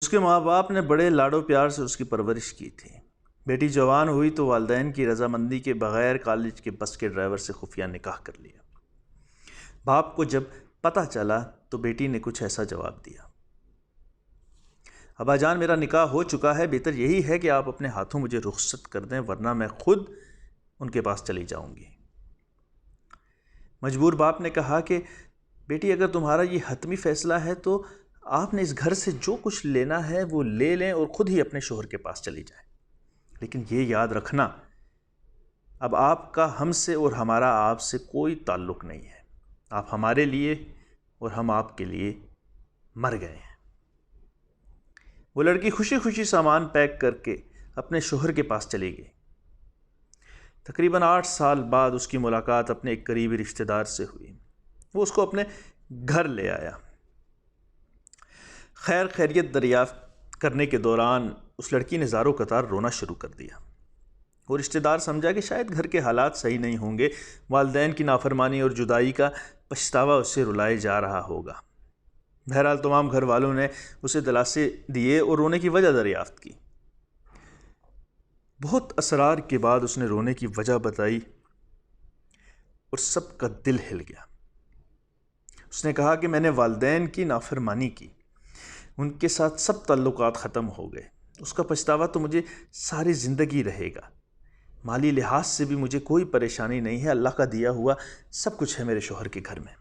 اس کے ماں باپ نے بڑے لاڈ و پیار سے اس کی پرورش کی تھی۔ بیٹی جوان ہوئی تو والدین کی رضامندی کے بغیر کالج کے بس کے ڈرائیور سے خفیہ نکاح کر لیا۔ باپ کو جب پتہ چلا تو بیٹی نے کچھ ایسا جواب دیا: ابا جان، میرا نکاح ہو چکا ہے، بہتر یہی ہے کہ آپ اپنے ہاتھوں مجھے رخصت کر دیں، ورنہ میں خود ان کے پاس چلی جاؤں گی۔ مجبور باپ نے کہا کہ بیٹی، اگر تمہارا یہ حتمی فیصلہ ہے تو آپ نے اس گھر سے جو کچھ لینا ہے وہ لے لیں اور خود ہی اپنے شوہر کے پاس چلی جائیں، لیکن یہ یاد رکھنا اب آپ کا ہم سے اور ہمارا آپ سے کوئی تعلق نہیں ہے۔ آپ ہمارے لیے اور ہم آپ کے لیے مر گئے ہیں۔ وہ لڑکی خوشی خوشی سامان پیک کر کے اپنے شوہر کے پاس چلی گئی۔ تقریباً 8 سال بعد اس کی ملاقات اپنے ایک قریبی رشتہ دار سے ہوئی۔ وہ اس کو اپنے گھر لے آیا۔ خیر خیریت دریافت کرنے کے دوران اس لڑکی نے زاروں قطار رونا شروع کر دیا۔ وہ رشتہ دار سمجھا کہ شاید گھر کے حالات صحیح نہیں ہوں گے، والدین کی نافرمانی اور جدائی کا پچھتاوا اسے رلائے جا رہا ہوگا۔ بہرحال تمام گھر والوں نے اسے دلاسے دیے اور رونے کی وجہ دریافت کی۔ بہت اسرار کے بعد اس نے رونے کی وجہ بتائی اور سب کا دل ہل گیا۔ اس نے کہا کہ میں نے والدین کی نافرمانی کی، ان کے ساتھ سب تعلقات ختم ہو گئے۔ اس کا پچھتاوا تو مجھے ساری زندگی رہے گا۔ مالی لحاظ سے بھی مجھے کوئی پریشانی نہیں ہے، اللہ کا دیا ہوا سب کچھ ہے میرے شوہر کے گھر میں۔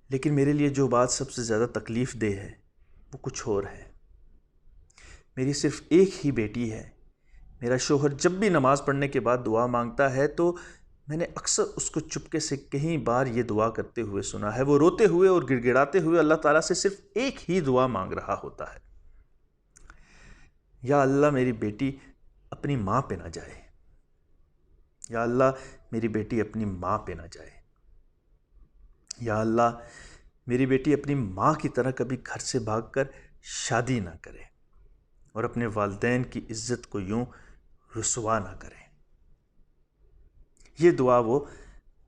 لیکن میرے لیے جو بات سب سے زیادہ تکلیف دہ ہے وہ کچھ اور ہے۔ میری صرف ایک ہی بیٹی ہے۔ میرا شوہر جب بھی نماز پڑھنے کے بعد دعا مانگتا ہے تو میں نے اکثر اس کو چپکے سے کئی بار یہ دعا کرتے ہوئے سنا ہے۔ وہ روتے ہوئے اور گڑ گڑاتے ہوئے اللہ تعالیٰ سے صرف ایک ہی دعا مانگ رہا ہوتا ہے: یا اللہ میری بیٹی اپنی ماں پہ نہ جائے، یا اللہ میری بیٹی اپنی ماں پہ نہ جائے، یا اللہ میری بیٹی اپنی ماں کی طرح کبھی گھر سے بھاگ کر شادی نہ کرے اور اپنے والدین کی عزت کو یوں رسوا نہ کرے۔ یہ دعا وہ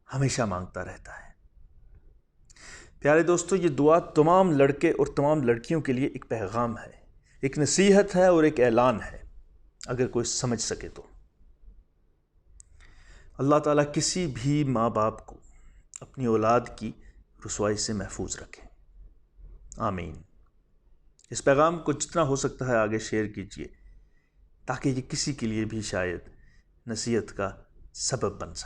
ہمیشہ مانگتا رہتا ہے۔ پیارے دوستو، یہ دعا تمام لڑکے اور تمام لڑکیوں کے لیے ایک پیغام ہے، ایک نصیحت ہے اور ایک اعلان ہے، اگر کوئی سمجھ سکے تو۔ اللہ تعالیٰ کسی بھی ماں باپ کو اپنی اولاد کی رسوائی سے محفوظ رکھے، آمین۔ اس پیغام کو جتنا ہو سکتا ہے آگے شیئر کیجیے تاکہ یہ کسی کے لیے بھی شاید نصیحت کا سبب بن سکے۔